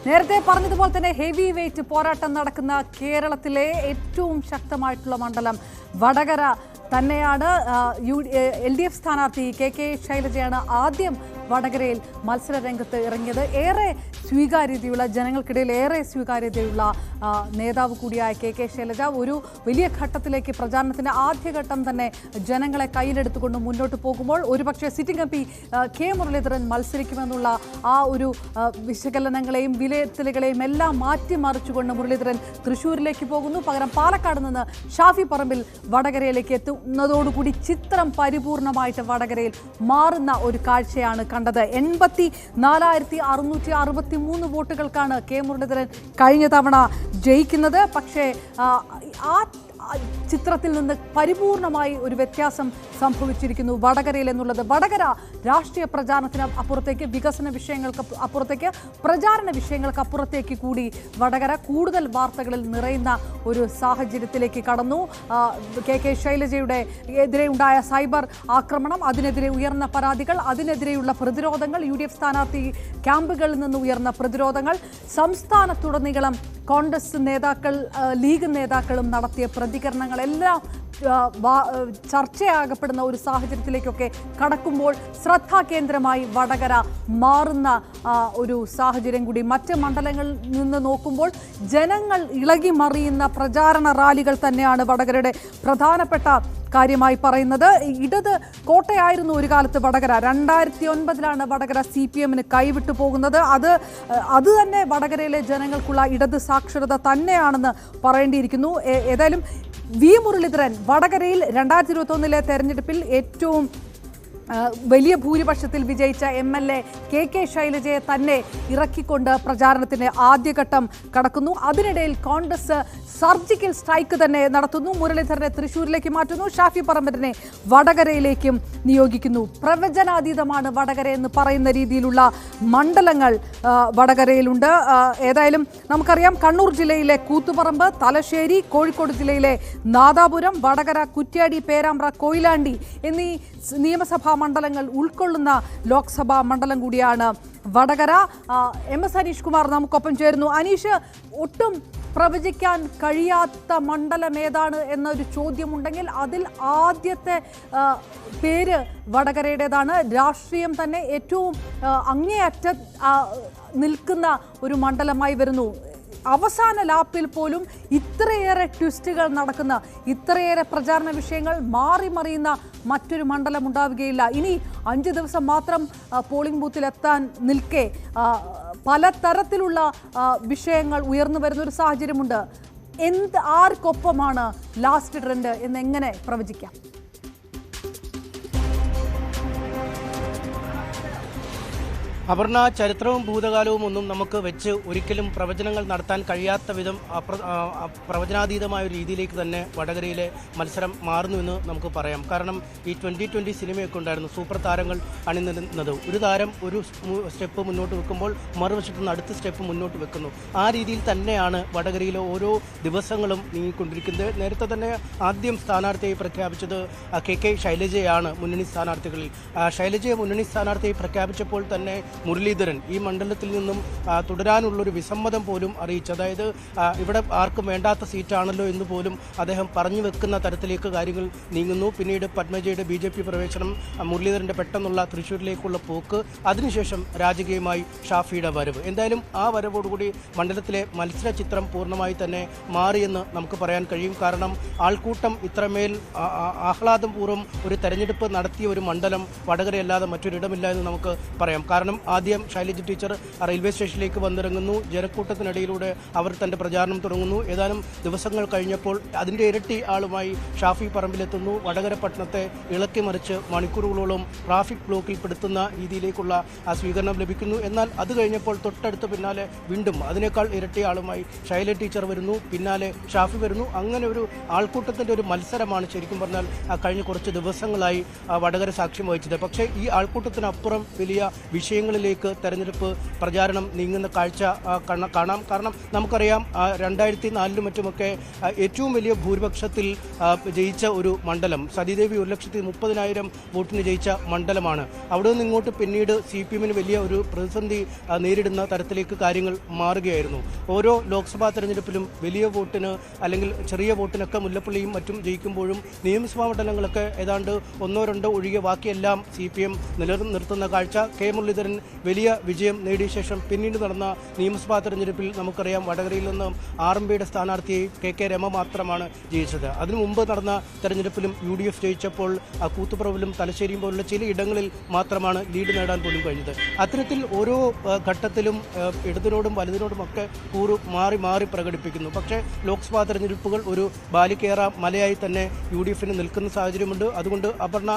നേരത്തെ പറഞ്ഞതുപോലെ തന്നെ ഹെവി വെയിറ്റ് പോരാട്ടം നടക്കുന്ന കേരളത്തിലെ ഏറ്റവും ശക്തമായിട്ടുള്ള മണ്ഡലം വടകര തന്നെയാണ്. LDF സ്ഥാനാർത്ഥി കെ ശൈലജയാണ് ആദ്യം വടകരയിൽ മത്സര രംഗത്ത് ഇറങ്ങിയത്. ഏറെ സ്വീകാര്യതയുള്ള, ജനങ്ങൾക്കിടയിൽ ഏറെ സ്വീകാര്യതയുള്ള നേതാവ് കൂടിയായ കെ ശൈലജ ഒരു വലിയ ഘട്ടത്തിലേക്ക് പ്രചാരണത്തിൻ്റെ ആദ്യഘട്ടം തന്നെ ജനങ്ങളെ കയ്യിലെടുത്തുകൊണ്ട് മുന്നോട്ട് പോകുമ്പോൾ ഒരുപക്ഷെ sitting M P K Muraleedharan മത്സരിക്കുമെന്നുള്ള ആ ഒരു വിശകലനങ്ങളെയും വിലയിരുത്തലുകളെയും എല്ലാം മാറ്റിമറിച്ചുകൊണ്ട് മുരളീധരൻ തൃശ്ശൂരിലേക്ക് പോകുന്നു. പകരം പാലക്കാട് നിന്ന് ഷാഫി പറമ്പിൽ വടകരയിലേക്ക് എത്തുന്നതോടുകൂടി ചിത്രം പരിപൂർണമായിട്ട് വടകരയിൽ മാറുന്ന ഒരു കാഴ്ചയാണ് കണ്ടത്. 84,663 വോട്ടുകൾക്കാണ് കെ മുരളീധരൻ കഴിഞ്ഞ തവണ ജയിക്കുന്നത്. പക്ഷേ ആ ചിത്രത്തിൽ നിന്ന് പരിപൂർണമായി ഒരു വ്യത്യാസം സംഭവിച്ചിരിക്കുന്നു വടകരയിൽ എന്നുള്ളത്. വടകര രാഷ്ട്രീയ പ്രചാരണത്തിന് അപ്പുറത്തേക്ക്, വികസന വിഷയങ്ങൾക്ക് അപ്പുറത്തേക്ക്, പ്രചാരണ വിഷയങ്ങൾക്ക് അപ്പുറത്തേക്ക് കൂടി വടകര കൂടുതൽ വാർത്തകളിൽ നിറയുന്ന ഒരു സാഹചര്യത്തിലേക്ക് കടന്നു. കെ ശൈലജയുടെ എതിരെ ഉണ്ടായ സൈബർ ആക്രമണം, അതിനെതിരെ ഉയർന്ന പരാതികൾ, അതിനെതിരെയുള്ള പ്രതിരോധങ്ങൾ, UDF സ്ഥാനാർത്ഥി ക്യാമ്പുകളിൽ നിന്ന് ഉയർന്ന പ്രതിരോധങ്ങൾ, സംസ്ഥാനത്തുടനീളം കോൺഗ്രസ് നേതാക്കൾ, ലീഗ് നേതാക്കളും നടത്തിയ പ്രതികരണങ്ങളെല്ലാം ചർച്ചയാകപ്പെടുന്ന ഒരു സാഹചര്യത്തിലേക്കൊക്കെ കടക്കുമ്പോൾ ശ്രദ്ധാകേന്ദ്രമായി വടകര മാറുന്ന ഒരു സാഹചര്യം കൂടി. മറ്റ് മണ്ഡലങ്ങളിൽ നിന്ന് നോക്കുമ്പോൾ ജനങ്ങൾ ഇളകി മറിയുന്ന പ്രചാരണ റാലികൾ തന്നെയാണ് വടകരയുടെ പ്രധാനപ്പെട്ട കാര്യമായി പറയുന്നത്. ഇടത് കോട്ടയായിരുന്നു ഒരു കാലത്ത് വടകര. 2009 വടകര CPMന് കൈവിട്ടു പോകുന്നത്. അത് തന്നെ വടകരയിലെ ജനങ്ങൾക്കുള്ള ഇടത് സാക്ഷരത തന്നെയാണെന്ന് പറയേണ്ടിയിരിക്കുന്നു. ഏതായാലും മുരളീധരൻ വടകരയിൽ 2021 തെരഞ്ഞെടുപ്പിൽ ഏറ്റവും വലിയ ഭൂരിപക്ഷത്തിൽ വിജയിച്ച MLA കെ ശൈലജയെ തന്നെ ഇറക്കിക്കൊണ്ട് പ്രചാരണത്തിന് ആദ്യഘട്ടം കടക്കുന്നു. അതിനിടയിൽ കോൺഗ്രസ് സർജിക്കൽ സ്ട്രൈക്ക് തന്നെ നടത്തുന്നു. മുരളീധരനെ തൃശ്ശൂരിലേക്ക് മാറ്റുന്നു, ഷാഫി പറമ്പിലിനെ വടകരയിലേക്കും നിയോഗിക്കുന്നു. പ്രവചനാതീതമാണ് വടകര എന്ന് പറയുന്ന രീതിയിലുള്ള മണ്ഡലങ്ങൾ വടകരയിലുണ്ട്. ഏതായാലും നമുക്കറിയാം, കണ്ണൂർ ജില്ലയിലെ കൂത്തുപറമ്പ്, തലശ്ശേരി, കോഴിക്കോട് ജില്ലയിലെ നാദാപുരം, വടകര, കുറ്റ്യാടി, പേരാമ്പ്ര, കൊയിലാണ്ടി എന്നീ നിയമസഭാ മണ്ഡലങ്ങൾ ഉൾക്കൊള്ളുന്ന ലോക്സഭാ മണ്ഡലം കൂടിയാണ് വടകര. MS അനീഷ് കുമാർ നമുക്കൊപ്പം ചേരുന്നു. അനീഷ്, ഒട്ടും പ്രവചിക്കാൻ കഴിയാത്ത മണ്ഡലം ഏതാണ് എന്നൊരു ചോദ്യമുണ്ടെങ്കിൽ അതിൽ ആദ്യത്തെ പേര് വടകരയുടേതാണ്. രാഷ്ട്രീയം തന്നെ ഏറ്റവും അങ്ങേയറ്റ നിൽക്കുന്ന ഒരു മണ്ഡലമായി വരുന്നു. അവസാന ലാപ്പിൽ പോലും ഇത്രയേറെ ട്വിസ്റ്റുകൾ നടക്കുന്ന, ഇത്രയേറെ പ്രചാരണ വിഷയങ്ങൾ മാറി മറിയുന്ന മറ്റൊരു മണ്ഡലം ഉണ്ടാവുകയില്ല. ഇനി 5 ദിവസം മാത്രം പോളിംഗ് ബൂത്തിലെത്താൻ നിൽക്കെ പലതരത്തിലുള്ള വിഷയങ്ങൾ ഉയർന്നു വരുന്നൊരു സാഹചര്യമുണ്ട്. ആർക്കൊപ്പമാണ് ലാസ്റ്റ് ട്രെൻഡ് എന്നെങ്ങനെ പ്രവചിക്കാം? അപർണ, ചരിത്രവും ഭൂതകാലവും ഒന്നും നമുക്ക് വെച്ച് ഒരിക്കലും പ്രവചനങ്ങൾ നടത്താൻ കഴിയാത്ത വിധം പ്രവചനാതീതമായ ഒരു രീതിയിലേക്ക് തന്നെ വടകരയിലെ മത്സരം മാറുന്നുവെന്ന് നമുക്ക് പറയാം. കാരണം ഈ 2020 സിനിമയൊക്കെ ഉണ്ടായിരുന്നു, സൂപ്പർ താരങ്ങൾ അണിനിരുന്നത്. ഒരു താരം ഒരു സ്റ്റെപ്പ് മുന്നോട്ട് വെക്കുമ്പോൾ മറുവശത്തു നിന്ന് അടുത്ത സ്റ്റെപ്പ് മുന്നോട്ട് വെക്കുന്നു. ആ രീതിയിൽ തന്നെയാണ് വടകരയിലെ ഓരോ ദിവസങ്ങളും നീങ്ങിക്കൊണ്ടിരിക്കുന്നത്. നേരത്തെ തന്നെ ആദ്യം സ്ഥാനാർത്ഥിയായി പ്രഖ്യാപിച്ചത് കെ ശൈലജയാണ് മുന്നണി സ്ഥാനാർത്ഥികളിൽ. ശൈലജയെ മുന്നണി സ്ഥാനാർത്ഥിയായി പ്രഖ്യാപിച്ചപ്പോൾ തന്നെ മുരളീധരൻ ഈ മണ്ഡലത്തിൽ നിന്നും തുടരാനുള്ളൊരു വിസമ്മതം പോലും അറിയിച്ചു. അതായത് ഇവിടെ ആർക്കും വേണ്ടാത്ത സീറ്റാണല്ലോ എന്ന് പോലും അദ്ദേഹം പറഞ്ഞു വെക്കുന്ന തരത്തിലേക്ക് കാര്യങ്ങൾ നീങ്ങുന്നു. പിന്നീട് പത്മജയുടെ BJP പ്രവേശനം, മുരളീധരൻ്റെ പെട്ടെന്നുള്ള തൃശ്ശൂരിലേക്കുള്ള പോക്ക്, അതിനുശേഷം രാജകീയമായി ഷാഫിയുടെ വരവ്. എന്തായാലും ആ വരവോടുകൂടി മണ്ഡലത്തിലെ മത്സര ചിത്രം പൂർണ്ണമായി തന്നെ മാറിയെന്ന് നമുക്ക് പറയാൻ കഴിയും. കാരണം ആൾക്കൂട്ടം ഇത്രമേൽ ആഹ്ലാദം പൂർവ്വം ഒരു തെരഞ്ഞെടുപ്പ് നടത്തിയ ഒരു മണ്ഡലം വടകരയല്ലാതെ മറ്റൊരിടമില്ല എന്ന് നമുക്ക് പറയാം. കാരണം ആദ്യം ശൈലജ ടീച്ചർ റെയിൽവേ സ്റ്റേഷനിലേക്ക് വന്നിറങ്ങുന്നു. ജനക്കൂട്ടത്തിനിടയിലൂടെ അവർ തൻ്റെ പ്രചാരണം തുടങ്ങുന്നു. ഏതാനും ദിവസങ്ങൾ കഴിഞ്ഞപ്പോൾ അതിൻ്റെ ഇരട്ടി ആളുമായി ഷാഫി പറമ്പിലെത്തുന്നു. വടകര പട്ടണത്തെ ഇളക്കി മറിച്ച് മണിക്കൂറുകളോളം ട്രാഫിക് ബ്ലോക്കിൽ പെടുത്തുന്ന രീതിയിലേക്കുള്ള ആ സ്വീകരണം ലഭിക്കുന്നു. എന്നാൽ അത് കഴിഞ്ഞപ്പോൾ തൊട്ടടുത്ത് പിന്നാലെ വീണ്ടും അതിനേക്കാൾ ഇരട്ടി ആളുമായി ശൈലജ ടീച്ചർ വരുന്നു, പിന്നാലെ ഷാഫി വരുന്നു. അങ്ങനെ ഒരു ആൾക്കൂട്ടത്തിൻ്റെ ഒരു മത്സരമാണ് ശരിക്കും പറഞ്ഞാൽ കഴിഞ്ഞ കുറച്ച് ദിവസങ്ങളായി വടകര സാക്ഷ്യം വഹിച്ചത്. പക്ഷേ ഈ ആൾക്കൂട്ടത്തിനപ്പുറം വലിയ വിഷയങ്ങൾ ഇടങ്ങളിലേക്ക് തെരഞ്ഞെടുപ്പ് പ്രചാരണം നീങ്ങുന്ന കാഴ്ച കാണാം. കാരണം നമുക്കറിയാം 2004 മറ്റുമൊക്കെ ഏറ്റവും വലിയ ഭൂരിപക്ഷത്തിൽ ജയിച്ച ഒരു മണ്ഡലം സതീദേവി 1,30,000 വോട്ടിന് ജയിച്ച മണ്ഡലമാണ്. അവിടെ നിന്ന് ഇങ്ങോട്ട് പിന്നീട് CPM വലിയ ഒരു പ്രതിസന്ധി നേരിടുന്ന തരത്തിലേക്ക് കാര്യങ്ങൾ മാറുകയായിരുന്നു. ഓരോ ലോക്സഭാ തെരഞ്ഞെടുപ്പിലും വലിയ വോട്ടിന് അല്ലെങ്കിൽ ചെറിയ വോട്ടിനൊക്കെ മുല്ലപ്പള്ളിയും മറ്റും ജയിക്കുമ്പോഴും നിയമസഭാ മണ്ഡലങ്ങളൊക്കെ ഏതാണ്ട് 1-2 ഒഴികെ ബാക്കിയെല്ലാം CPM നിലനിർത്തുന്ന കാഴ്ച. കെ മുരളീധരൻ വലിയ വിജയം നേടിയ ശേഷം പിന്നീട് നടന്ന നിയമസഭാ തെരഞ്ഞെടുപ്പിൽ നമുക്കറിയാം വടകരയിൽ നിന്ന് RMPയുടെ സ്ഥാനാർത്ഥിയായി KK രമ മാത്രമാണ് ജയിച്ചത്. അതിനു മുമ്പ് നടന്ന തെരഞ്ഞെടുപ്പിലും UDF ജയിച്ചപ്പോൾ കൂത്തുപറമ്പിലും തലശ്ശേരിയും പോലുള്ള ചില ഇടങ്ങളിൽ മാത്രമാണ് ലീഡ് നേടാൻ പോലും കഴിഞ്ഞത്. അത്തരത്തിൽ ഓരോ ഘട്ടത്തിലും ഇടതിനോടും വലതിനോടുമൊക്കെ മാറി മാറി പ്രകടിപ്പിക്കുന്നു. പക്ഷേ ലോക്സഭാ തെരഞ്ഞെടുപ്പുകൾ ഒരു ബാലികേറ മലയായി തന്നെ UDFന് നിൽക്കുന്ന സാഹചര്യമുണ്ട്. അതുകൊണ്ട് അപർണ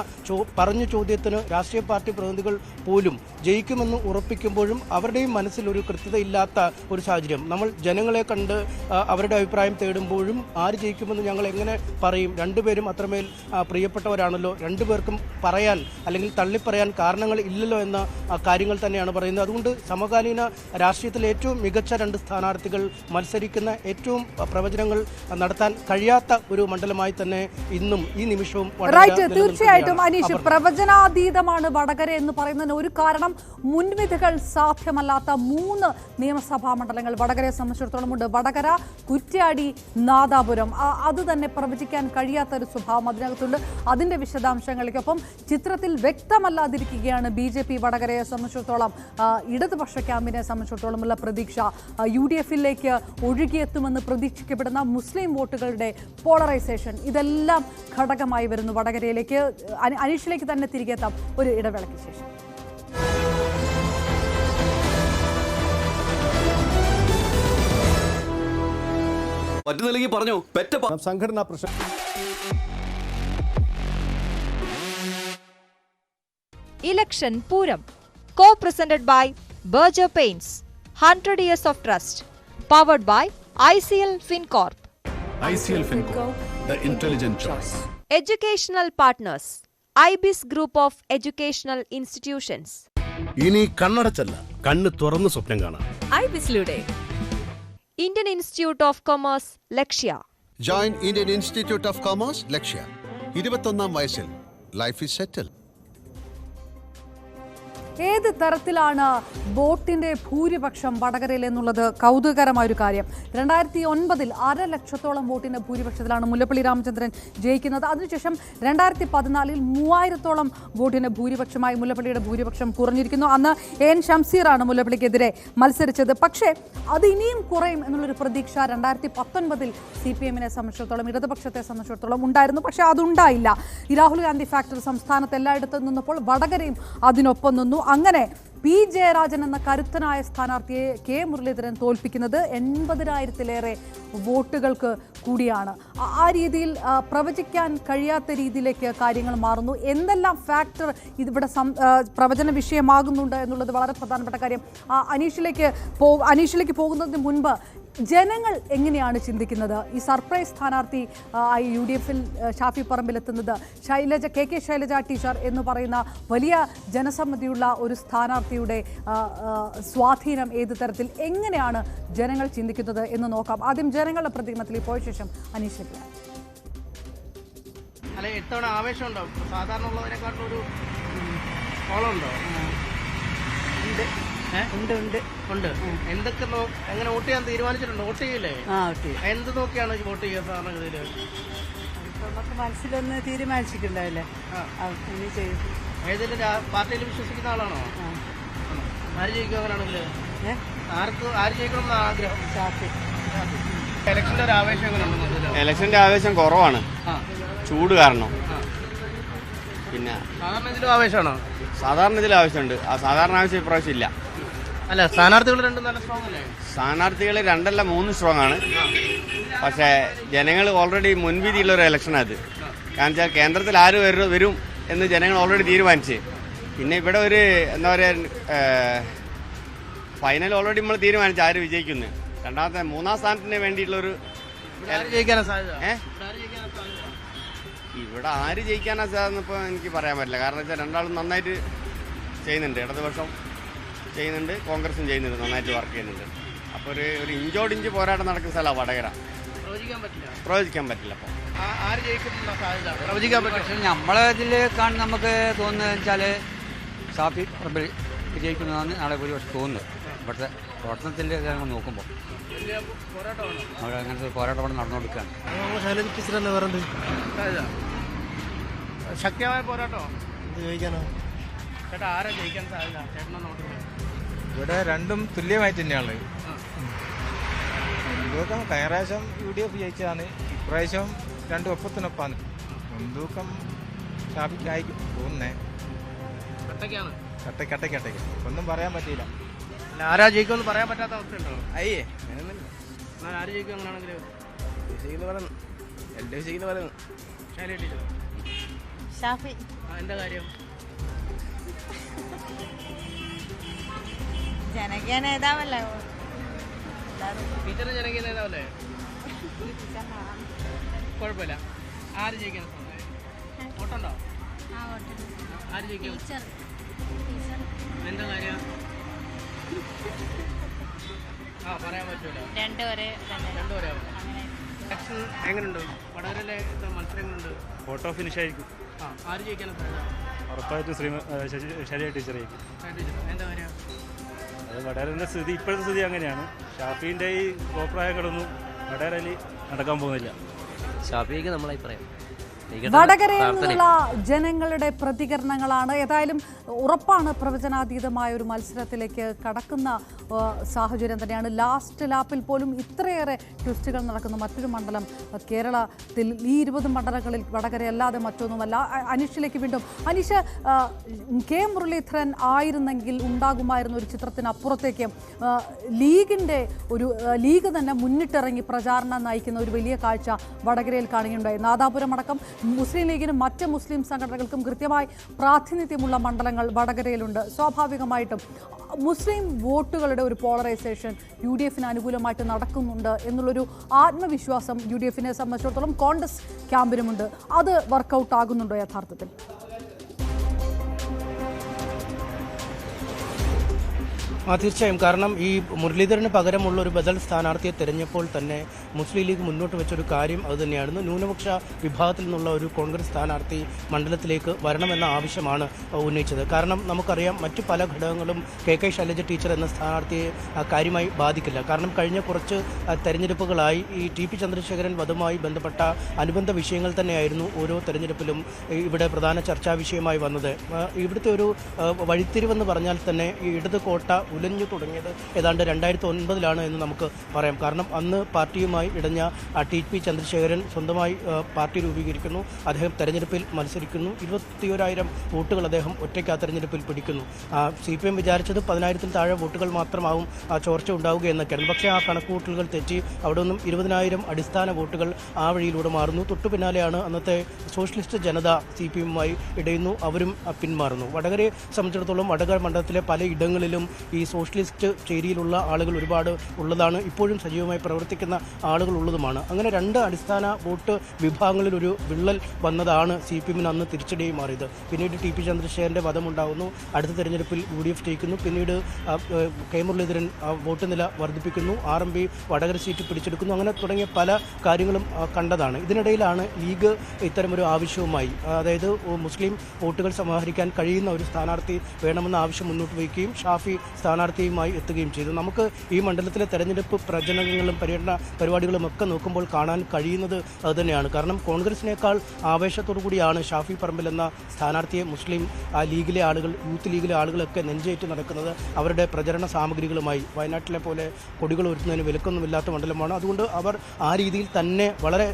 പറഞ്ഞ ചോദ്യത്തിന് രാഷ്ട്രീയ പാർട്ടി പ്രതിനിധികൾ പോലും ജയിക്കുമെന്ന് ഉറപ്പിക്കുമ്പോഴും അവരുടെയും മനസ്സിൽ ഒരു കൃത്യതയില്ലാത്ത ഒരു സാഹചര്യം. നമ്മൾ ജനങ്ങളെ കണ്ട് അവരുടെ അഭിപ്രായം തേടുമ്പോഴും ആര് ജയിക്കുമെന്ന് ഞങ്ങൾ എങ്ങനെ പറയും? രണ്ടുപേരും അത്രമേൽ പ്രിയപ്പെട്ടവരാണല്ലോ, രണ്ടുപേർക്കും പറയാൻ അല്ലെങ്കിൽ തള്ളിപ്പറയാൻ കാരണങ്ങൾ ഇല്ലല്ലോ എന്ന കാര്യങ്ങൾ തന്നെയാണ് പറയുന്നത്. അതുകൊണ്ട് സമകാലീന രാഷ്ട്രീയത്തിലെ ഏറ്റവും മികച്ച 2 സ്ഥാനാർത്ഥികൾ മത്സരിക്കുന്ന ഏറ്റവും പ്രവചനങ്ങൾ നടത്താൻ കഴിയാത്ത ഒരു മണ്ഡലമായി തന്നെ ഇന്നും ഈ നിമിഷവും തീർച്ചയായിട്ടും അനീഷ്, പ്രവചനാതീതമാണ് വടകര എന്ന് പറയുന്നതിന് ഒരു കാരണം മുൻവിധികൾ സാധ്യമല്ലാത്ത 3 നിയമസഭാ മണ്ഡലങ്ങൾ വടകരയെ സംബന്ധിച്ചിടത്തോളം ഉണ്ട്. വടകര, കുറ്റ്യാടി, നാദാപുരം. അത് തന്നെ പ്രവചിക്കാൻ കഴിയാത്ത ഒരു സ്വഭാവം അതിനകത്തുണ്ട്. അതിന്റെ വിശദാംശങ്ങളിലേക്കൊപ്പം ചിത്രത്തിൽ വ്യക്തമല്ലാതിരിക്കുകയാണ് BJP വടകരയെ സംബന്ധിച്ചിടത്തോളം. ഇടതുപക്ഷ ക്യാമ്പിനെ സംബന്ധിച്ചിടത്തോളമുള്ള പ്രതീക്ഷ UDFിലേക്ക് ഒഴുകിയെത്തുമെന്ന് പ്രതീക്ഷിക്കപ്പെടുന്ന മുസ്ലിം വോട്ടുകളുടെ പോളറൈസേഷൻ, ഇതെല്ലാം ഘടകമായി വരുന്നു വടകരയിലേക്ക്. അനീഷിലേക്ക് തന്നെ തിരികെ എത്താം ഒരു ഇടവേളയ്ക്ക് ശേഷം. പറഞ്ഞോ സംഘടനാ പ്രശ്നം. Election Puram, co-presented by Berger Paints, 100 years of trust, powered by ICL FinCorp. ICL FinCorp, the intelligent choice. Educational partners, IBIS Group of Educational Institutions. ഇനി കണ്ണടച്ചല്ല, കണ്ണ് തുറന്ന് സ്വപ്നം കാണാം. IBISലൂടെ Indian Institute of Commerce, Lakshya. Join Indian Institute of Commerce, Lakshya. 21ാം വയസ്സിൽ life is സെറ്റിൽ. ഏത് തരത്തിലാണ് വോട്ടിന്റെ ഭൂരിപക്ഷം വടകരയിൽ എന്നുള്ളത് കൗതുകകരമായൊരു കാര്യം. 2009 1,00,000 വോട്ടിന്റെ ഭൂരിപക്ഷത്തിലാണ് മുല്ലപ്പള്ളി രാമചന്ദ്രൻ ജയിക്കുന്നത്. അതിനുശേഷം 2014 3000 വോട്ടിന്റെ ഭൂരിപക്ഷമായി മുല്ലപ്പള്ളിയുടെ ഭൂരിപക്ഷം കുറഞ്ഞിരിക്കുന്നു. അന്ന് N. ഷംസീറാണ് മുല്ലപ്പള്ളിക്കെതിരെ മത്സരിച്ചത്. പക്ഷേ അത് ഇനിയും കുറയും എന്നുള്ളൊരു പ്രതീക്ഷ 2019 CPMനെ സംബന്ധിച്ചിടത്തോളം, ഇടതുപക്ഷത്തെ സംബന്ധിച്ചിടത്തോളം ഉണ്ടായിരുന്നു. പക്ഷേ അതുണ്ടായില്ല. ഈ രാഹുൽ ഗാന്ധി ഫാക്ടർ സംസ്ഥാനത്ത് എല്ലായിടത്തും നിന്നപ്പോൾ വടകരയും അതിനൊപ്പം നിന്നു. അങ്ങനെ P. ജയരാജൻ എന്ന കരുത്തനായ സ്ഥാനാർത്ഥിയെ K. മുരളീധരൻ തോൽപ്പിക്കുന്നത് 80,000-ലേറെ വോട്ടുകൾക്ക് കൂടിയാണ്. ആ രീതിയിൽ പ്രവചിക്കാൻ കഴിയാത്ത രീതിയിലേക്ക് കാര്യങ്ങൾ മാറുന്നു. എന്തെല്ലാം ഫാക്ടർ ഇതിവിടെ പ്രവചന വിഷയമാകുന്നുണ്ട് എന്നുള്ളത് വളരെ പ്രധാനപ്പെട്ട കാര്യം. അനീഷിലേക്ക് പോകുന്നതിന് മുൻപ് ജനങ്ങൾ എങ്ങനെയാണ് ചിന്തിക്കുന്നത്? ഈ സർപ്രൈസ് സ്ഥാനാർത്ഥി UDFിൽ ഷാഫി പറമ്പിലെത്തുന്നത് KK ശൈലജ ടീച്ചർ എന്ന് പറയുന്ന വലിയ ജനസമ്മതിയുള്ള ഒരു സ്ഥാനാർത്ഥിയുടെ സ്വാധീനം ഏത് തരത്തിൽ, എങ്ങനെയാണ് ജനങ്ങൾ ചിന്തിക്കുന്നത് എന്ന് നോക്കാം. ആദ്യം ജനങ്ങളുടെ പ്രതികരണത്തിൽ പോയ ശേഷം അനീഷിലേക്ക്. അല്ല, ഇത്തവണ ആവേശമുണ്ടോ? സാധാരണ ഉള്ളതിനെക്കാട്ടും ഒരു ഓളമുണ്ടോ? ഉണ്ട്. എന്തൊക്കെ എങ്ങനെ വോട്ട് ചെയ്യാൻ തീരുമാനിച്ചിട്ടുണ്ട്? വോട്ട് ചെയ്യില്ലേ? എന്ത് നോക്കിയാണ് വോട്ട് ചെയ്യുക സാധാരണഗതിയില്? നമുക്ക് മനസ്സിലൊന്ന് തീരുമാനിച്ചിട്ടുണ്ടാവില്ലേ, ഏതെങ്കിലും പാർട്ടിയിൽ വിശ്വസിക്കുന്ന ആളാണോ? ആര് ജയിക്കും? അങ്ങനെയാണെങ്കില് ആര് ജയിക്കണം എന്നാണ് ആഗ്രഹം? ഇലക്ഷന്റെ ഒരു ആവേശം എങ്ങനെയുണ്ട്? ഇലക്ഷന്റെ ആവേശം കുറവാണ്, ചൂട് കാരണം. പിന്നെ സാധാരണ ഇതിലും ആവേശമാണോ? സാധാരണ ഇതിൽ ആവശ്യമുണ്ട്. ആ സാധാരണ ആവശ്യം ഇപ്രാവശ്യം ഇല്ല. അല്ല, സ്ഥാനാർത്ഥികൾ രണ്ടും നല്ല സ്ട്രോങ് അല്ലേ? സ്ഥാനാർത്ഥികൾ 2 അല്ല 3 സ്ട്രോങ് ആണ്. പക്ഷേ ജനങ്ങൾ ഓൾറെഡി മുൻവിധിയുള്ള ഒരു ഇലക്ഷനാണ് അത്. കാരണം വെച്ചാൽ കേന്ദ്രത്തിൽ ആര് വരും എന്ന് ജനങ്ങൾ ഓൾറെഡി തീരുമാനിച്ച്. പിന്നെ ഇവിടെ ഒരു എന്താ പറയുക, ഫൈനൽ ഓൾറെഡി നമ്മൾ തീരുമാനിച്ചു ആര് വിജയിക്കുന്നു. രണ്ടാമത്തെ 3ാം സ്ഥാനത്തിന് വേണ്ടിയിട്ടുള്ളൊരു ഇവിടെ ആര് ജയിക്കാനാ സാധ്യത ഇപ്പോൾ എനിക്ക് പറയാൻ പറ്റില്ല. കാരണം വെച്ചാൽ രണ്ടാളും നന്നായിട്ട് ചെയ്യുന്നുണ്ട്. ഇടതുപക്ഷം ചെയ്യുന്നുണ്ട്, കോൺഗ്രസും ചെയ്യുന്നുണ്ട്, നന്നായിട്ട് വർക്ക് ചെയ്യുന്നുണ്ട്. അപ്പോൾ ഒരു ഇഞ്ചോടിഞ്ച് പോരാട്ടം നടക്കുന്ന സ്ഥലമാണ് വടകര. പ്രവചിക്കാൻ പറ്റില്ല. അപ്പോൾ ആര് ജയിക്കുന്ന സാധ്യത പ്രവചിക്കാൻ പറ്റും? പക്ഷേ നമ്മളെ ഇതിൽ കാണുന്ന നമുക്ക് തോന്നുന്നത് വെച്ചാൽ ഷാഫി പറമ്പിൽ വിജയിക്കുന്നതാണ് നാളെ ഒരു പക്ഷെ തോന്നുന്നത്. ഇവിടുത്തെ പ്രവർത്തനത്തിൻ്റെ കാര്യങ്ങൾ നോക്കുമ്പോൾ അവിടെ അങ്ങനത്തെ ഒരു പോരാട്ടം നടന്നുകൊടുക്കുകയാണ്. ശൈലജ ടീച്ചർ തന്നെ വേറെ ശക്തിയായ പോരാട്ടോ എന്ത് ജയിക്കാനോ? ചേട്ടാ ആരാ ജയിക്കാൻ സാധ്യത? ചേട്ടനാ നോക്കുന്നത്. ഇവിടെ രണ്ടും തുല്യമായിട്ട് തന്നെയാണ്. മുൻതൂക്കം കഴിഞ്ഞ പ്രാവശ്യം UDF ജയിച്ചതാണ്, ഇപ്രാവശ്യം രണ്ടും ഒപ്പത്തിനൊപ്പാണ്. മുൻതൂക്കം ഷാഫിക്കായിരിക്കും തോന്നുന്നേ. കട്ടയ്ക്ക് ഒന്നും പറയാൻ പറ്റിയില്ല. ആരാ ജയിക്കുമെന്ന് പറയാൻ പറ്റാത്ത അവസ്ഥയുണ്ടോ? അയ്യേ എന്നാൽ ആര് ജയിക്കും അങ്ങനെയാണെങ്കിൽ? ശൈലജ ടീച്ചർ. ഷാഫി. എന്താ കാര്യം? ജനകീയ നേതാവല്ലേ? ടീച്ചർ ജനകീയ നേതാവല്ലേ? കുഴപ്പമില്ല. ആര് ജയിക്കാൻ വോട്ടുണ്ടോ? ആര് ജയിക്കും? എന്താ കാര്യം? പറയാൻ പറ്റൂല. രണ്ടുപേരെ ഇലക്ഷൻ എങ്ങനെയുണ്ട്? വടകരയിലെ മത്സരം എങ്ങനെയുണ്ട്? ഫോട്ടോ ഫിനിഷ് ആയിരിക്കും. ആര് ജയിക്കാനാണ് സാധ്യത? ഉറപ്പായിട്ടും ശരിയായ ടീച്ചർ ആയിരിക്കും. എന്താ കാര്യം? അത് വടകരൻ്റെ സ്ഥിതി, ഇപ്പോഴത്തെ സ്ഥിതി അങ്ങനെയാണ്. ഷാഫീൻ്റെ ഈ കോപ്രായങ്ങളൊന്നും വടകരയിൽ നടക്കാൻ പോകുന്നില്ല. ഷാഫിക്ക് നമ്മളെ അഭിപ്രായം വടകരയിൽ നിന്നുള്ള ജനങ്ങളുടെ പ്രതികരണങ്ങളാണ്. ഏതായാലും ഉറപ്പാണ് പ്രവചനാതീതമായ ഒരു മത്സരത്തിലേക്ക് കടക്കുന്ന സാഹചര്യം തന്നെയാണ്. ലാസ്റ്റ് ലാപ്പിൽ പോലും ഇത്രയേറെ ട്വിസ്റ്റുകൾ നടക്കുന്ന മറ്റൊരു മണ്ഡലം കേരളത്തിൽ ഈ 20 മണ്ഡലങ്ങളിൽ വടകരയല്ലാതെ മറ്റൊന്നുമല്ല. അനീഷിലേക്ക് വീണ്ടും. അനീഷ്, കെ മുരളീധരൻ ആയിരുന്നെങ്കിൽ ഉണ്ടാകുമായിരുന്ന ഒരു ചിത്രത്തിനപ്പുറത്തേക്ക് ലീഗ് തന്നെ മുന്നിട്ടിറങ്ങി പ്രചാരണം നയിക്കുന്ന ഒരു വലിയ കാഴ്ച വടകരയിൽ കാണുകയുണ്ടായി. നാദാപുരം അടക്കം മുസ്ലിം ലീഗിനും മറ്റ് മുസ്ലിം സംഘടനകൾക്കും കൃത്യമായി പ്രാതിനിധ്യമുള്ള മണ്ഡലങ്ങൾ വടകരയിലുണ്ട്. സ്വാഭാവികമായിട്ടും മുസ്ലിം വോട്ടുകളുടെ ഒരു പോളറൈസേഷൻ UDFന് അനുകൂലമായിട്ട് നടക്കുന്നുണ്ട് എന്നുള്ളൊരു ആത്മവിശ്വാസം UDFനെ സംബന്ധിച്ചിടത്തോളം കോൺഗ്രസ് ക്യാമ്പിനുമുണ്ട്. അത് വർക്കൗട്ട് ആകുന്നുണ്ടോ യഥാർത്ഥത്തിൽ? തീർച്ചയായും. കാരണം ഈ മുരളീധരന് പകരമുള്ള ഒരു ബദൽ സ്ഥാനാർത്ഥിയെ തിരഞ്ഞപ്പോൾ തന്നെ മുസ്ലിം ലീഗ് മുന്നോട്ട് വെച്ചൊരു കാര്യം അതുതന്നെയായിരുന്നു. ന്യൂനപക്ഷ വിഭാഗത്തിൽ നിന്നുള്ള ഒരു കോൺഗ്രസ് സ്ഥാനാർത്ഥി മണ്ഡലത്തിലേക്ക് വരണമെന്ന ആവശ്യമാണ് ഉന്നയിച്ചത്. കാരണം നമുക്കറിയാം മറ്റു പല ഘടകങ്ങളും കെ ശൈലജ ടീച്ചർ എന്ന സ്ഥാനാർത്ഥിയെ കാര്യമായി ബാധിക്കില്ല. കാരണം കഴിഞ്ഞ കുറച്ച് തെരഞ്ഞെടുപ്പുകളായി ഈ TP ചന്ദ്രശേഖരൻ വധവുമായി ബന്ധപ്പെട്ട അനുബന്ധ വിഷയങ്ങൾ തന്നെയായിരുന്നു ഓരോ തെരഞ്ഞെടുപ്പിലും ഇവിടെ പ്രധാന ചർച്ചാ വിഷയമായി വന്നത്. ഇവിടുത്തെ ഒരു വഴിത്തിരിവെന്ന് പറഞ്ഞാൽ തന്നെ ഈ ഇടത് കോട്ട ഉലഞ്ഞു തുടങ്ങിയത് ഏതാണ്ട് 2009 എന്ന് നമുക്ക് പറയാം. കാരണം അന്ന് പാർട്ടിയുമായി ഇടഞ്ഞ TP ചന്ദ്രശേഖരൻ സ്വന്തമായി പാർട്ടി രൂപീകരിക്കുന്നു. അദ്ദേഹം തെരഞ്ഞെടുപ്പിൽ മത്സരിക്കുന്നു. 21,000 വോട്ടുകൾ അദ്ദേഹം ഒറ്റയ്ക്ക് ആ തെരഞ്ഞെടുപ്പിൽ പിടിക്കുന്നു. CPM വിചാരിച്ചത് 10,000-ൽ താഴെ വോട്ടുകൾ മാത്രമാവും ചോർച്ച ഉണ്ടാവുക എന്നൊക്കെയാണ്. പക്ഷേ ആ കണക്കുകൂട്ടലുകൾ തെറ്റി അവിടെ നിന്നും 20,000 അടിസ്ഥാന വോട്ടുകൾ ആ വഴിയിലൂടെ മാറുന്നു. തൊട്ടു പിന്നാലെയാണ് അന്നത്തെ സോഷ്യലിസ്റ്റ് ജനത CPM-മായി ഇടയുന്നു. അവരും പിന്മാറുന്നു. വടകരയെ സംബന്ധിച്ചിടത്തോളം വടകര മണ്ഡലത്തിലെ പല ഇടങ്ങളിലും ഈ സോഷ്യലിസ്റ്റ് ചേരിയിലുള്ള ആളുകൾ ഒരുപാട് ഉള്ളതാണ്. ഇപ്പോഴും സജീവമായി പ്രവർത്തിക്കുന്ന ആളുകൾ ഉള്ളതുമാണ്. അങ്ങനെ 2 അടിസ്ഥാന വോട്ട് വിഭാഗങ്ങളിൽ ഒരു വിള്ളൽ വന്നതാണ് CPM-ന് അന്ന് തിരിച്ചടിയായി മാറിയത്. പിന്നീട് TP ചന്ദ്രശേഖരൻ്റെ വധമുണ്ടാകുന്നു. അടുത്ത തെരഞ്ഞെടുപ്പിൽ UDF ജയിക്കുന്നു. പിന്നീട് കെ മുരളീധരൻ വോട്ട് നില വർദ്ധിപ്പിക്കുന്നു. RMP വടകര സീറ്റ് പിടിച്ചെടുക്കുന്നു. അങ്ങനെ തുടങ്ങിയ പല കാര്യങ്ങളും കണ്ടതാണ്. ഇതിനിടയിലാണ് ലീഗ് ഇത്തരമൊരു ആവശ്യവുമായി, അതായത് മുസ്ലിം വോട്ടുകൾ സമാഹരിക്കാൻ കഴിയുന്ന ഒരു സ്ഥാനാർത്ഥി വേണമെന്ന ആവശ്യം മുന്നോട്ട് വയ്ക്കുകയും ഷാഫി സ്ഥാനാർത്ഥിയുമായി എത്തുകയും ചെയ്തു. നമുക്ക് ഈ മണ്ഡലത്തിലെ തെരഞ്ഞെടുപ്പ് പ്രചരണങ്ങളും പര്യടന പരിപാടികളും ഒക്കെ നോക്കുമ്പോൾ കാണാൻ കഴിയുന്നത് അതുതന്നെയാണ്. കാരണം കോൺഗ്രസിനേക്കാൾ ആവേശത്തോടു കൂടിയാണ് ഷാഫി പറമ്പിൽ എന്ന സ്ഥാനാർത്ഥിയെ മുസ്ലിം ലീഗിലെ ആളുകൾ, യൂത്ത് ലീഗിലെ ആളുകളൊക്കെ നെഞ്ചേറ്റ് നടക്കുന്നത് അവരുടെ പ്രചരണ സാമഗ്രികളുമായി. വയനാട്ടിലെ പോലെ കൊടികൾ ഒരുക്കുന്നതിന് വിലക്കൊന്നുമില്ലാത്ത മണ്ഡലമാണ്. അതുകൊണ്ട് അവർ ആ രീതിയിൽ തന്നെ വളരെ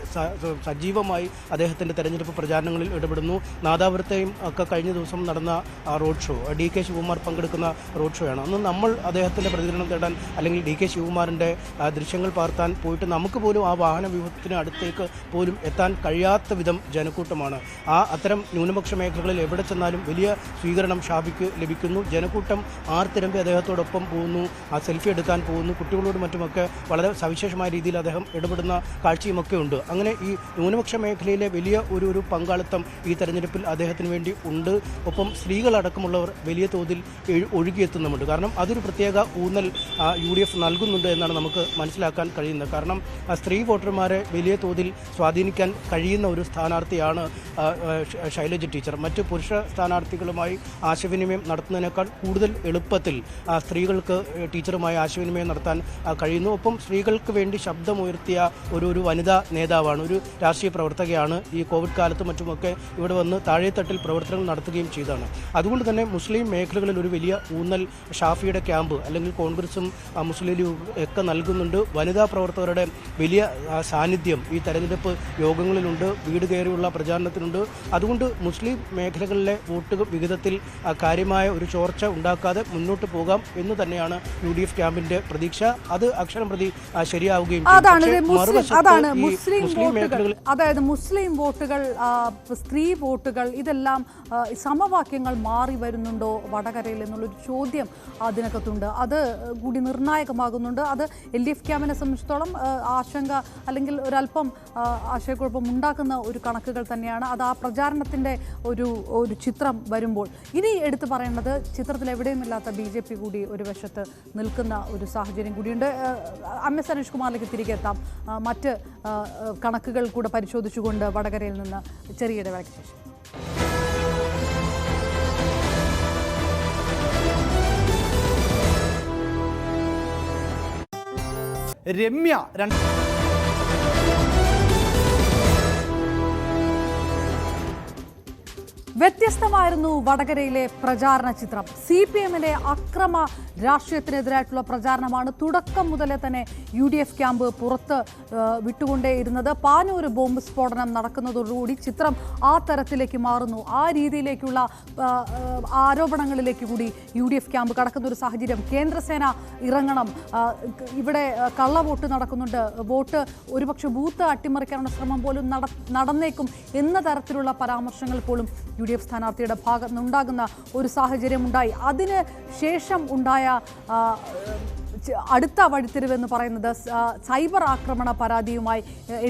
സജീവമായി അദ്ദേഹത്തിൻ്റെ തെരഞ്ഞെടുപ്പ് പ്രചാരണങ്ങളിൽ ഇടപെടുന്നു. നാദാപുരത്തെയും ഒക്കെ കഴിഞ്ഞ ദിവസം നടന്ന റോഡ് ഷോ, DK ശിവകുമാർ പങ്കെടുക്കുന്ന റോഡ് ഷോയാണ്. അന്ന് നമ്മൾ അദ്ദേഹത്തിൻ്റെ പ്രതികരണം തേടാൻ അല്ലെങ്കിൽ DK ശിവകുമാറിൻ്റെ ദൃശ്യങ്ങൾ പകർത്താൻ പോയിട്ട് നമുക്ക് പോലും ആ വാഹന വ്യൂഹത്തിന് അടുത്തേക്ക് പോലും എത്താൻ കഴിയാത്ത വിധം ജനക്കൂട്ടമാണ്. അത്തരം ന്യൂനപക്ഷ മേഖലകളിൽ എവിടെ ചെന്നാലും വലിയ സ്വീകരണം ഷാഫിക്ക് ലഭിക്കുന്നു. ജനക്കൂട്ടം ആർത്തിരമ്പി അദ്ദേഹത്തോടൊപ്പം പോകുന്നു, ആ സെൽഫി എടുക്കാൻ പോകുന്നു. കുട്ടികളോടും മറ്റുമൊക്കെ വളരെ സവിശേഷമായ രീതിയിൽ അദ്ദേഹം ഇടപെടുന്ന കാഴ്ചയുമൊക്കെ ഉണ്ട്. അങ്ങനെ ഈ ന്യൂനപക്ഷ മേഖലയിലെ വലിയ ഒരു പങ്കാളിത്തം ഈ തെരഞ്ഞെടുപ്പിൽ അദ്ദേഹത്തിന് വേണ്ടി ഉണ്ട്. ഒപ്പം സ്ത്രീകളടക്കമുള്ളവർ വലിയ തോതിൽ ഒഴുകിയെത്തുന്നുമുണ്ട്. കാരണം അതൊരു പ്രത്യേക ഊന്നൽ UDF നൽകുന്നുണ്ട് എന്നാണ് നമുക്ക് മനസ്സിലാക്കാൻ കഴിയുന്നത്. കാരണം സ്ത്രീ വോട്ടർമാരെ വലിയ തോതിൽ സ്വാധീനിക്കാൻ കഴിയുന്ന ഒരു സ്ഥാനാർത്ഥിയാണ് ശൈലജ ടീച്ചർ. മറ്റ് പുരുഷ സ്ഥാനാർത്ഥികളുമായി ആശയവിനിമയം നടത്തുന്നതിനേക്കാൾ കൂടുതൽ എളുപ്പത്തിൽ സ്ത്രീകൾക്ക് ടീച്ചറുമായി ആശയവിനിമയം നടത്താൻ കഴിയുന്നു. ഒപ്പം സ്ത്രീകൾക്ക് വേണ്ടി ശബ്ദമുയർത്തിയ ഒരു വനിതാ നേതാവാണ്, ഒരു രാഷ്ട്രീയ പ്രവർത്തകയാണ്. ഈ കോവിഡ് കാലത്തും മറ്റുമൊക്കെ ഇവിടെ വന്ന് താഴെത്തട്ടിൽ പ്രവർത്തനങ്ങൾ നടത്തുകയും ചെയ്തതാണ്. അതുകൊണ്ട് തന്നെ മുസ്ലിം മേഖലകളിൽ ഒരു വലിയ ഊന്നൽ ഷാഫിയുടെ ക്യാമ്പ് അല്ലെങ്കിൽ കോൺഗ്രസും മുസ്ലിം ലീഗും ഒക്കെ നൽകുന്നുണ്ട്. വനിതാ പ്രവർത്തകരുടെ വലിയ സാന്നിധ്യം ഈ തെരഞ്ഞെടുപ്പ് യോഗങ്ങളിലുണ്ട്, വീട് കയറിയുള്ള പ്രചാരണത്തിനുണ്ട്. അതുകൊണ്ട് മുസ്ലിം മേഖലകളിലെ വോട്ട് വിഹിതത്തിൽ കാര്യമായ ഒരു ചോർച്ച ഉണ്ടാക്കാതെ മുന്നോട്ട് പോകാം എന്ന് തന്നെയാണ് UDF ക്യാമ്പിന്റെ പ്രതീക്ഷ. അത് അക്ഷരം പ്രതി ശരിയാവുകയും അതാണ് മുസ്ലിം വോട്ടുകൾ, സ്ത്രീ വോട്ടുകൾ, ഇതെല്ലാം സമവാക്യങ്ങൾ മാറി വരുന്നുണ്ടോ വടകരയിൽ എന്നുള്ളൊരു ചോദ്യം അതിനകത്തുണ്ട്. അത് കൂടി നിർണായകമാകുന്നുണ്ട്. അത് LDF ക്യാമ്പിനെ സംബന്ധിച്ചിടത്തോളം ആശങ്ക അല്ലെങ്കിൽ ഒരല്പം ആശയക്കുഴപ്പം ഉണ്ടാക്കുന്ന ഒരു കണക്കുകൾ തന്നെയാണ്. അത് ആ പ്രചാരണത്തിൻ്റെ ഒരു ചിത്രം വരുമ്പോൾ ഇനി എടുത്തു പറയേണ്ടത് ചിത്രത്തിൽ എവിടെയുമില്ലാത്ത BJP കൂടി ഒരു വശത്ത് നിൽക്കുന്ന ഒരു സാഹചര്യം കൂടിയുണ്ട്. MS അനീഷ് കുമാറിലേക്ക് തിരികെ എത്താം. മറ്റ് കണക്കുകൾ കൂടെ പരിശോധിച്ചുകൊണ്ട് വടകരയിൽ നിന്ന് ചെറിയ ഇടവേളയ്ക്ക് ശേഷം. രമ്യ വ്യത്യസ്തമായിരുന്നു വടകരയിലെ പ്രചാരണ ചിത്രം. CPM-ന്റെ അക്രമ രാഷ്ട്രീയത്തിനെതിരായിട്ടുള്ള പ്രചാരണമാണ് തുടക്കം മുതലേ തന്നെ UDF ക്യാമ്പ് പുറത്ത് വിട്ടുകൊണ്ടേയിരുന്നത്. പാനൂർ ബോംബ് സ്ഫോടനം നടക്കുന്നതോടുകൂടി ചിത്രം ആ തരത്തിലേക്ക് മാറുന്നു. ആ രീതിയിലേക്കുള്ള ആരോപണങ്ങളിലേക്ക് കൂടി UDF ക്യാമ്പ് കടക്കുന്ന ഒരു സാഹചര്യം. കേന്ദ്രസേന ഇറങ്ങണം, ഇവിടെ കള്ളവോട്ട് നടക്കുന്നുണ്ട്, വോട്ട് ഒരുപക്ഷെ ബൂത്ത് അട്ടിമറിക്കാനുള്ള ശ്രമം പോലും നടന്നേക്കും എന്ന തരത്തിലുള്ള പരാമർശങ്ങൾ പോലും UDF സ്ഥാനാർത്ഥിയുടെ ഭാഗത്ത് നിന്നുണ്ടാകുന്ന ഒരു സാഹചര്യം ഉണ്ടായി. അതിന് ശേഷം ഉണ്ടായ അടുത്ത വഴിത്തിരിവെന്ന് പറയുന്നത് സൈബർ ആക്രമണ പരാതിയുമായി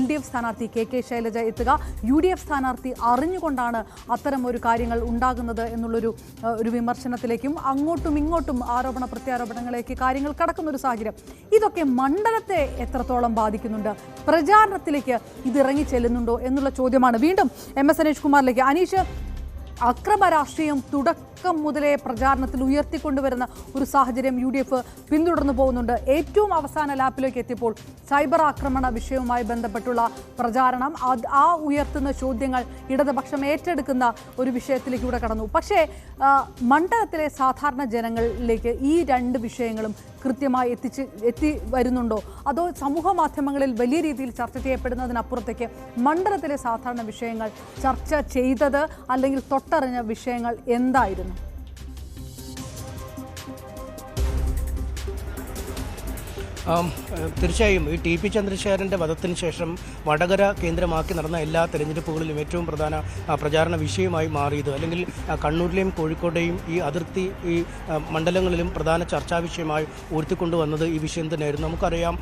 LDF സ്ഥാനാർത്ഥി KK ശൈലജ എത്തുക. UDF സ്ഥാനാർത്ഥി അറിഞ്ഞുകൊണ്ടാണ് അത്തരം ഒരു കാര്യങ്ങൾ ഉണ്ടാകുന്നത് എന്നുള്ളൊരു വിമർശനത്തിലേക്കും അങ്ങോട്ടും ഇങ്ങോട്ടും ആരോപണ പ്രത്യാരോപണങ്ങളിലേക്ക് കാര്യങ്ങൾ കടക്കുന്നൊരു സാഹചര്യം. ഇതൊക്കെ മണ്ഡലത്തെ എത്രത്തോളം ബാധിക്കുന്നുണ്ട്, പ്രചാരണത്തിലേക്ക് ഇതിറങ്ങി ചെല്ലുന്നുണ്ടോ എന്നുള്ള ചോദ്യമാണ്. വീണ്ടും MS അനീഷ് കുമാറിലേക്ക്. അനീഷ്, അക്രമ രാഷ്ട്രീയം തുടക്കം മുതലേ പ്രചാരണത്തിൽ ഉയർത്തിക്കൊണ്ടുവരുന്ന ഒരു സാഹചര്യം UDF പിന്തുടർന്നു പോകുന്നുണ്ട്. ഏറ്റവും അവസാന ലാപ്പിലേക്ക് എത്തിയപ്പോൾ സൈബർ ആക്രമണ വിഷയവുമായി ബന്ധപ്പെട്ടുള്ള പ്രചാരണം, ആ ഉയർത്തുന്ന ചോദ്യങ്ങൾ ഇടതുപക്ഷം ഏറ്റെടുക്കുന്ന ഒരു വിഷയത്തിലേക്ക് കൂടെ കടന്നു. പക്ഷേ മണ്ഡലത്തിലെ സാധാരണ ജനങ്ങളിലേക്ക് ഈ രണ്ട് വിഷയങ്ങളും കൃത്യമായി എത്തി വരുന്നുണ്ടോ, അതോ സമൂഹ മാധ്യമങ്ങളിൽ വലിയ രീതിയിൽ ചർച്ച ചെയ്യപ്പെടുന്നതിനപ്പുറത്തേക്ക് മണ്ഡലത്തിലെ സാധാരണ വിഷയങ്ങൾ ചർച്ച ചെയ്തത് അല്ലെങ്കിൽ തൊട്ടറിഞ്ഞ വിഷയങ്ങൾ എന്തായിരുന്നു? തീർച്ചയായും ഈ TP ചന്ദ്രശേഖരൻ്റെ വധത്തിന് ശേഷം വടകര കേന്ദ്രമാക്കി നടന്ന എല്ലാ തെരഞ്ഞെടുപ്പുകളിലും ഏറ്റവും പ്രധാന പ്രചാരണ വിഷയമായി മാറിയത്, അല്ലെങ്കിൽ കണ്ണൂരിലെയും കോഴിക്കോടെയും ഈ അതിർത്തി ഈ മണ്ഡലങ്ങളിലും പ്രധാന ചർച്ചാ വിഷയമായി ഉയർത്തിക്കൊണ്ടുവന്നത് ഈ വിഷയം തന്നെയായിരുന്നു. നമുക്കറിയാം,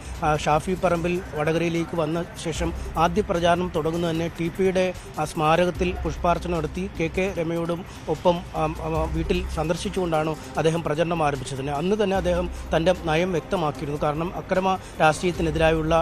ഷാഫി പറമ്പിൽ വടകരയിലേക്ക് വന്ന ശേഷം ആദ്യ പ്രചാരണം തുടങ്ങുന്നത് തന്നെ TPയുടെ സ്മാരകത്തിൽ പുഷ്പാർച്ചന നടത്തി KK രമയോടും ഒപ്പം വീട്ടിൽ സന്ദർശിച്ചുകൊണ്ടാണ് അദ്ദേഹം പ്രചരണം ആരംഭിച്ചത്. അന്ന് തന്നെ അദ്ദേഹം തൻ്റെ നയം വ്യക്തമാക്കിയിരുന്നു. കാരണം അക്രമ രാഷ്ട്രീയത്തിനെതിരായുള്ള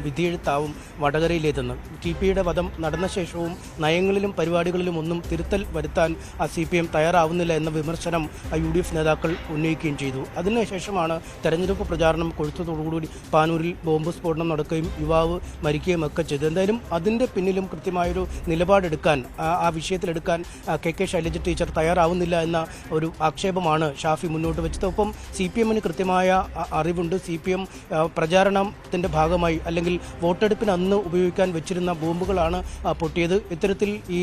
വിധിയെഴുത്താവും വടകരയിലേതെന്ന്. TPയുടെ വധം നടന്ന ശേഷവും നയങ്ങളിലും പരിപാടികളിലും ഒന്നും തിരുത്തൽ വരുത്താൻ CPM തയ്യാറാവുന്നില്ല എന്ന വിമർശനം UDF നേതാക്കൾ ഉന്നയിക്കുകയും ചെയ്തു. അതിനുശേഷമാണ് തെരഞ്ഞെടുപ്പ് പ്രചാരണം കൊഴുത്തതോടുകൂടി പാനൂരിൽ ബോംബ് സ്ഫോടനം നടക്കുകയും യുവാവ് മരിക്കുകയും ഒക്കെ ചെയ്തു. എന്തായാലും അതിൻ്റെ പിന്നിലും കൃത്യമായൊരു നിലപാടെടുക്കാൻ, ആ വിഷയത്തിലെടുക്കാൻ KK ശൈലജ ടീച്ചർ തയ്യാറാവുന്നില്ല എന്ന ഒരു ആക്ഷേപമാണ് ഷാഫി മുന്നോട്ട് വെച്ചത്. ഒപ്പം CPM-ന് കൃത്യമായ അറിവുണ്ട്. CPM പ്രചാരണത്തിൻ്റെ ഭാഗമായി അല്ലെങ്കിൽ വോട്ടെടുപ്പിന് അന്ന് ഉപയോഗിക്കാൻ വെച്ചിരുന്ന ബോംബുകളാണ് പൊട്ടിയത്. ഇത്തരത്തിൽ ഈ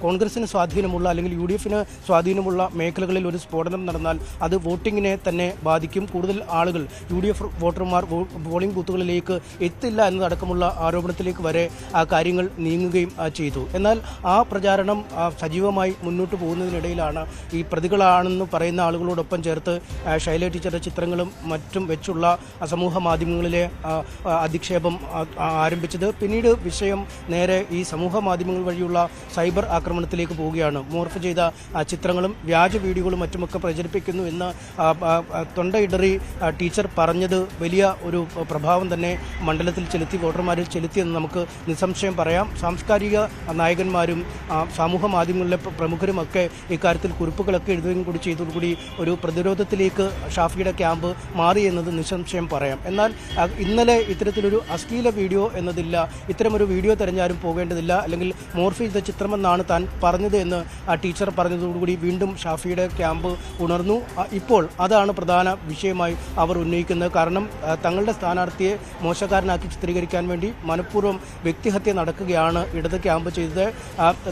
കോൺഗ്രസിന് സ്വാധീനമുള്ള അല്ലെങ്കിൽ UDFന് സ്വാധീനമുള്ള മേഖലകളിൽ ഒരു സ്ഫോടനം നടന്നാൽ അത് വോട്ടിങ്ങിനെ തന്നെ ബാധിക്കും. കൂടുതൽ ആളുകൾ UDF വോട്ടർമാർ പോളിംഗ് ബൂത്തുകളിലേക്ക് എത്തില്ല എന്നതടക്കമുള്ള ആരോപണത്തിലേക്ക് വരെ കാര്യങ്ങൾ നീങ്ങുകയും ചെയ്തു. എന്നാൽ ആ പ്രചാരണം സജീവമായി മുന്നോട്ട് പോകുന്നതിനിടയിലാണ് ഈ പ്രതികളാണെന്ന് പറയുന്ന ആളുകളോടൊപ്പം ചേർത്ത് ശൈല ടീച്ചറുടെ ചിത്രങ്ങളും മറ്റും വെച്ചുള്ള സമൂഹ മാധ്യമങ്ങളിലെ അധിക്ഷേപം ആരംഭിച്ചത്. പിന്നീട് വിഷയം നേരെ ഈ സമൂഹ മാധ്യമങ്ങൾ വഴിയുള്ള സൈബർ ആക്രമണത്തിലേക്ക് പോവുകയാണ്. മോർഫ് ചെയ്ത ചിത്രങ്ങളും വ്യാജ വീഡിയോകളും മറ്റുമൊക്കെ പ്രചരിപ്പിക്കുന്നു എന്ന് തൊണ്ടയിടറി ടീച്ചർ പറഞ്ഞത് വലിയ ഒരു പ്രഭാവം തന്നെ മണ്ഡലത്തിൽ ചെലുത്തി, വോട്ടർമാരിൽ ചെലുത്തിയെന്ന് നമുക്ക് നിസ്സംശയം പറയാം. സാംസ്കാരിക നായകന്മാരും സമൂഹ മാധ്യമങ്ങളിലെ പ്രമുഖരുമൊക്കെ ഇക്കാര്യത്തിൽ കുറിപ്പുകളൊക്കെ എഴുതുകയും കൂടി ചെയ്തതോടുകൂടി ഒരു പ്രതിരോധത്തിലേക്ക് ഷാഫിയുടെ ക്യാമ്പ് മാറി എന്നത് നിസ്സംശയം പറയാം. എന്നാൽ ഇന്നലെ ഇത്തരത്തിലൊരു അശ്ലീല വീഡിയോ എന്നതില്ല, ഇത്തരമൊരു വീഡിയോ തിരഞ്ഞാലും പോകേണ്ടതില്ല, അല്ലെങ്കിൽ മോർഫ് ചെയ്ത ചിത്രമെന്നാണ് താൻ പറഞ്ഞത് എന്ന് ടീച്ചർ പറഞ്ഞതോടുകൂടി വീണ്ടും ഷാഫിയുടെ ക്യാമ്പ് ഉണർന്നു. ഇപ്പോൾ അതാണ് പ്രധാന വിഷയമായി അവർ ഉന്നയിക്കുന്നത്. കാരണം തങ്ങളുടെ സ്ഥാനാർത്ഥിയെ മോശക്കാരനാക്കി ചിത്രീകരിക്കാൻ വേണ്ടി മനഃപൂർവ്വം വ്യക്തിഹത്യ നടക്കുകയാണ് ഇടത് ക്യാമ്പ് ചെയ്തത്.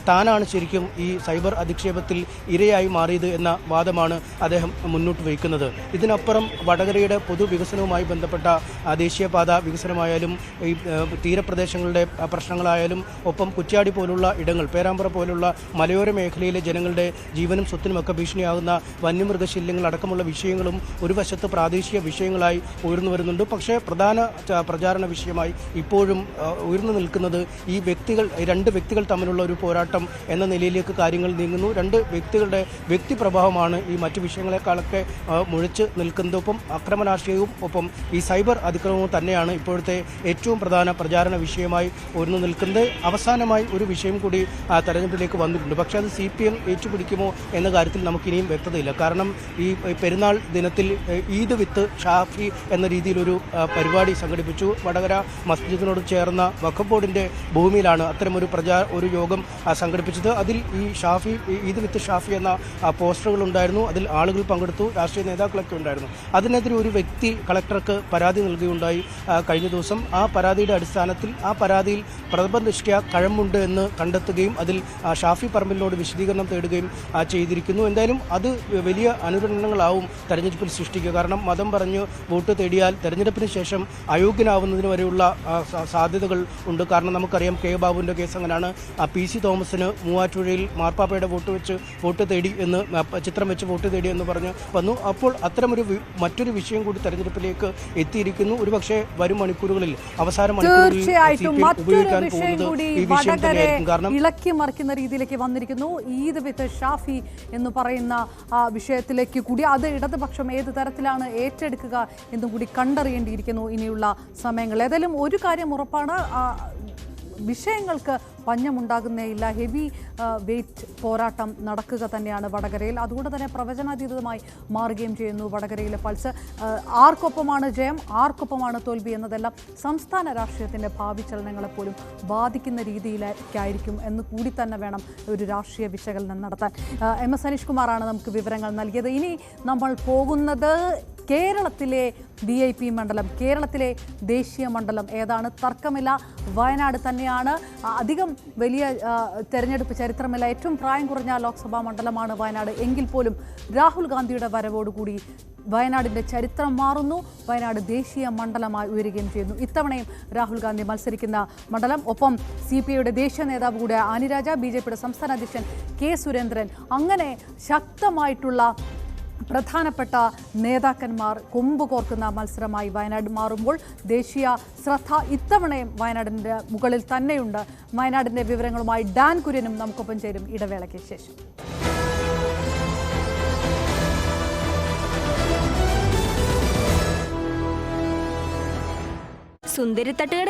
താനാണ് ശരിക്കും ഈ സൈബർ അധിക്ഷേപത്തിൽ ഇരയായി മാറിയത് എന്ന വാദമാണ് അദ്ദേഹം മുന്നോട്ട് വയ്ക്കുന്നത്. ഇതിനപ്പുറം വടകരയുടെ പൊതുവികസനവുമായി ബന്ധപ്പെട്ട ദേശീയപാത വികസനമായാലും ഈ തീരപ്രദേശങ്ങളുടെ പ്രശ്നങ്ങളായാലും ഒപ്പം കുറ്റ്യാടി പോലുള്ള ഇടങ്ങൾ, പേരാമ്പ്ര പോലുള്ള മലയോര മേഖലയിലെ ജനങ്ങളുടെ ജീവനും സ്വത്തിനുമൊക്കെ ഭീഷണിയാകുന്ന വന്യമൃഗശല്യങ്ങൾ അടക്കമുള്ള വിഷയങ്ങളും ഒരു വശത്ത് പ്രാദേശിക വിഷയങ്ങളായി ഉയർന്നു വരുന്നുണ്ട്. പക്ഷേ പ്രധാന പ്രചാരണ വിഷയമായി ഇപ്പോഴും ഉയർന്നു നിൽക്കുന്നത് ഈ രണ്ട് വ്യക്തികൾ തമ്മിലുള്ള ഒരു പോരാട്ടം എന്ന നിലയിലേക്ക് കാര്യങ്ങൾ നീങ്ങുന്നു. രണ്ട് വ്യക്തികളുടെ വ്യക്തിപ്രഭാവമാണ് ഈ മറ്റു വിഷയങ്ങളെക്കാളൊക്കെ മുഴച്ച് നിൽക്കുന്നത്. ഒപ്പം അക്രമരാഷ്ട്രീയവും ഒപ്പം ഈ സൈബർ അതിക്രമവും തന്നെയാണ് ഇപ്പോഴത്തെ ഏറ്റവും പ്രധാന പ്രചാരണ വിഷയമായി ഉയർന്നു നിൽക്കുന്നത്. അവസാനമായി ഒരു വിഷയം കൂടി തെരഞ്ഞെടുപ്പിലേക്ക് വന്നിട്ടുണ്ട്. പക്ഷേ അത് CPM ഏറ്റുപിടിക്കുമോ എന്ന കാര്യത്തിൽ നമുക്കിനിയും വ്യക്തതയില്ല. കാരണം ഈ പെരുന്നാൾ ദിനത്തിൽ ഈദ് വിത്ത് ഷാഫി എന്ന രീതിയിലൊരു പരിപാടി സംഘടിപ്പിച്ചു. വടകര മസ്ജിദിനോട് ചേർന്ന വഖഫ് ബോർഡിൻ്റെ ഭൂമിയിലാണ് അത്തരമൊരു യോഗം സംഘടിപ്പിച്ചത്. അതിൽ ഈ ഈദ് വിത്ത് ഷാഫി എന്ന പോസ്റ്ററുകൾ ഉണ്ടായിരുന്നു. അതിൽ ആളുകൾ പങ്കെടുത്തു, രാഷ്ട്രീയ നേതാക്കളൊക്കെ ഉണ്ടായിരുന്നു. അതിനെതിരെ ഒരു വ്യക്തി കളക്ടർക്ക് പരാതി നൽകുകയുണ്ടായി കഴിഞ്ഞ ദിവസം. ആ പരാതിയുടെ അടിസ്ഥാനത്തിൽ ആ പരാതിയിൽ പ്രബന്ധനിഷ്ഠ കഴമ്പുണ്ട് എന്ന് കണ്ടെത്തുകയും അതിൽ ഷാഫി പറമ്പിലിനോട് വിശദീകരണം തേടുകയും ചെയ്തിരിക്കുന്നു. എന്തായാലും അത് വലിയ അനുരണനങ്ങളാവും തെരഞ്ഞെടുപ്പിൽ സൃഷ്ടിക്കുക. കാരണം മതം പറഞ്ഞ് വോട്ട് തേടിയാൽ തെരഞ്ഞെടുപ്പിന് ശേഷം അയോഗ്യനാവുന്നതിന് വരെയുള്ള സാധ്യതകൾ ഉണ്ട്. കാരണം നമുക്കറിയാം കെ ബാബുവിൻ്റെ കേസ് അങ്ങനെയാണ്. PC തോമസിന് മൂവാറ്റുപുഴയിൽ മാർപ്പാപ്പയുടെ വോട്ട് തേടി എന്ന് ചിത്രം വെച്ച് വോട്ട് തേടി എന്ന് പറഞ്ഞ് വന്നു. അപ്പോൾ അത്തരമൊരു മറ്റൊരു വിഷയം കൂടി തെരഞ്ഞെടുപ്പിലേക്ക് എത്തിയിരിക്കുന്നു. ഒരുപക്ഷെ വരും മണിക്കൂറുകളിൽ അവസാന മണിക്കൂറുകളിൽ ഉപയോഗിക്കാൻ പോകുന്നത് ഈ വിഷയം തന്നെയായിരിക്കും. കാരണം ഇളക്കി മറിക്കുന്ന രീതിയിലേക്ക് വന്നിരിക്കുന്നു. ഈദ് വിത്ത് ഷാഫി എന്ന് പറയുന്ന വിഷയത്തിലേക്ക് കൂടി അത് ഇടതുപക്ഷം ഏത് തരത്തിലാണ് ഏറ്റെടുക്കുക എന്നും കൂടി കണ്ടറിയേണ്ടിയിരിക്കുന്നു ഇനിയുള്ള സമയങ്ങൾ. ഏതായാലും ഒരു കാര്യം ഉറപ്പാണ്, വിഷയങ്ങൾക്ക് പഞ്ഞമുണ്ടാകുന്നേയില്ല. ഹെവി വെയിറ്റ് പോരാട്ടം നടക്കുക തന്നെയാണ് വടകരയിൽ. അതുകൊണ്ട് തന്നെ പ്രവചനാതീതമായി മാറുകയും ചെയ്യുന്നു വടകരയിലെ പൾസ്. ആർക്കൊപ്പമാണ് ജയം, ആർക്കൊപ്പമാണ് തോൽവി എന്നതെല്ലാം സംസ്ഥാന രാഷ്ട്രീയത്തിൻ്റെ ഭാവി ചലനങ്ങളെപ്പോലും ബാധിക്കുന്ന രീതിയിലേക്കായിരിക്കും എന്ന് കൂടി തന്നെ വേണം ഒരു രാഷ്ട്രീയ വിശകലനം നടത്താൻ. MS അനീഷ് കുമാറാണ് നമുക്ക് വിവരങ്ങൾ നൽകിയത്. ഇനി നമ്മൾ പോകുന്നത് കേരളത്തിലെ VIP മണ്ഡലം, കേരളത്തിലെ ദേശീയ മണ്ഡലം ഏതാണ്? തർക്കമില്ല, വയനാട് തന്നെയാണ്. അധികം വലിയ തെരഞ്ഞെടുപ്പ് ചരിത്രമില്ല, ഏറ്റവും പ്രായം കുറഞ്ഞ ലോക്സഭാ മണ്ഡലമാണ് വയനാട്. എങ്കിൽ പോലും രാഹുൽ ഗാന്ധിയുടെ വരവോടുകൂടി വയനാടിൻ്റെ ചരിത്രം മാറുന്നു. വയനാട് ദേശീയ മണ്ഡലമായി ഉയരുകയും ചെയ്യുന്നു. ഇത്തവണയും രാഹുൽ ഗാന്ധി മത്സരിക്കുന്ന മണ്ഡലം. ഒപ്പം CPIയുടെ ദേശീയ നേതാവ് കൂടിയ ആനി രാജ, BJPയുടെ സംസ്ഥാന അധ്യക്ഷൻ K സുരേന്ദ്രൻ, അങ്ങനെ ശക്തമായിട്ടുള്ള പ്രധാനപ്പെട്ട നേതാക്കന്മാർ കൊമ്പ് കോർക്കുന്ന മത്സരമായി വയനാട് മാറുമ്പോൾ ദേശീയ ശ്രദ്ധ ഇത്തവണയും വയനാടിൻ്റെ മുകളിൽ തന്നെയുണ്ട്. വയനാടിൻ്റെ വിവരങ്ങളുമായി ഡാൻ കുര്യനും നമുക്കൊപ്പം ചേരും ഇടവേളയ്ക്ക് ശേഷം. സുന്ദരിത്തട്ടുകട